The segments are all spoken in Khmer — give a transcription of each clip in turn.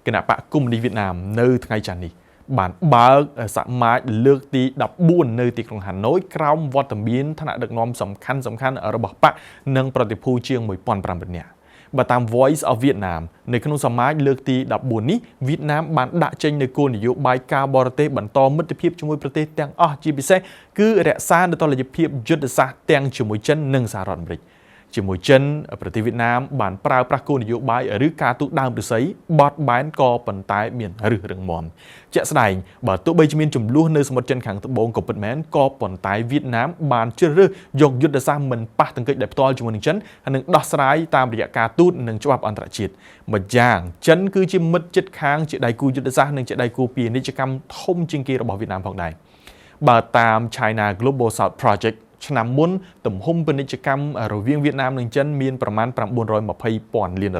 គណៈបកកុម្មុយនីសវៀតណាមនៅថ្ងៃច័ន្ទនេះបានបើកសមាជលើកទី14នៅទីក្រុងហាណូយក្រោមវត្តមានថ្នាក់ដឹកនាំសំខាន់របស់បកនិងប្រតិភូជាង 1,500 នាក់បើតាម Voice of Vietnam នៅក្នុងសមាជលើកទី14នេះវៀតណាមបានដាក់ចេញនូវគោលនយោបាយការបរទេសបន្តមិត្តភាពជាមួយប្រទេសទាំងអស់ជាពិសេសគឺរក្សានូវតុល្យភាពយុទ្ធសាស្ត្រទាំងជាមួយចិននិងសហរដ្ឋអាមេរិកជាមួយចិនប្រទេសវៀតណាមបានប្រើប្រាស់គោលនយោបាយឬការទូតដើមឫស្សីបត់បែនក៏ប៉ុន្តែមានរឹសរឹងមាំជាក់ស្ដែងបើទោះបីជាមានចំនួននៅសមុទ្រចិនខាងត្បូងក៏ពិតមែនក៏ប៉ុន្តែវៀតណាមបានជ្រើសរើសយកយុទ្ធសាស្ត្រមិនប៉ះទង្គិចដោយផ្ទាល់ជាមួយនឹងចិនហើយនឹងដោះស្រាយតាមរយៈការទូតនិងច្បាប់អន្តរជាតិម្យ៉ាងចិនគឺជាមិត្តជិតខាងជាដៃគូយុទ្ធសាស្ត្រនិងជាដៃគូពាណិជ្ជកម្មធំជាងគេរបស់វៀតណាមផងដែរបើតាម China Global South Projectឆ្នាំមុនទំហំពាណិជ្ជកម្មរវាងវៀតណាមនិងចិនមានប្រមាណ $920,000 លាន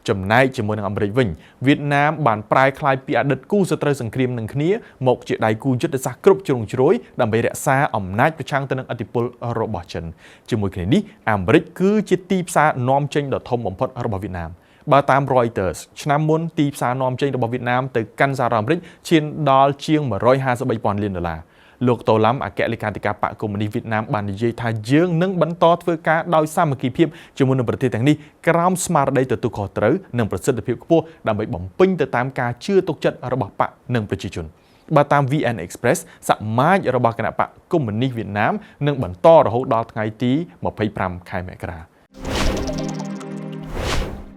ចំណែកជាមួយនឹងអាមេរិកវិញវៀតណាមបានប្រែក្លាយពីអតីតគូសត្រូវសង្គ្រាមនឹងគ្នាមកជាដៃគូយុទ្ធសាស្ត្រគ្រប់ជ្រុងជ្រោយដើម្បីរក្សាអំណាចប្រឆាំងទៅនឹងឥទ្ធិពលរបស់ចិនជាមួយគ្នានេះអាមេរិកគឺជាទីផ្សារនាំចេញដ៏ធំបំផុតរបស់វៀតណាមបើតាម Reuters ឆ្នាំមុនទីផ្សារនាំចេញរបស់វៀតណាមទៅកាន់សហរដ្ឋអាមេរិកឈានដល់ជាង $153,000 លានលោកតូឡាំអគ្គលេខាធិការបកកុម្មុយនីសវៀតណាមបាននិយាយថាយើងនឹងបន្តធ្វើការដោយសាមគ្គីភាពជាមួយនឹងប្រទេសទាំងនេះក្រោមស្មារតីទទួលខុសត្រូវនិងប្រសិទ្ធភាពខ្ពស់ដើម្បីបំពេញទៅតាមការជឿទុកចិត្តរបស់បកនិងប្រជាជនបើតាម VN Express សមាជរបស់គណៈបកកុម្មុយនីសវៀតណាមនឹងបន្តរហូតដល់ថ្ងៃទី25 ខែមករា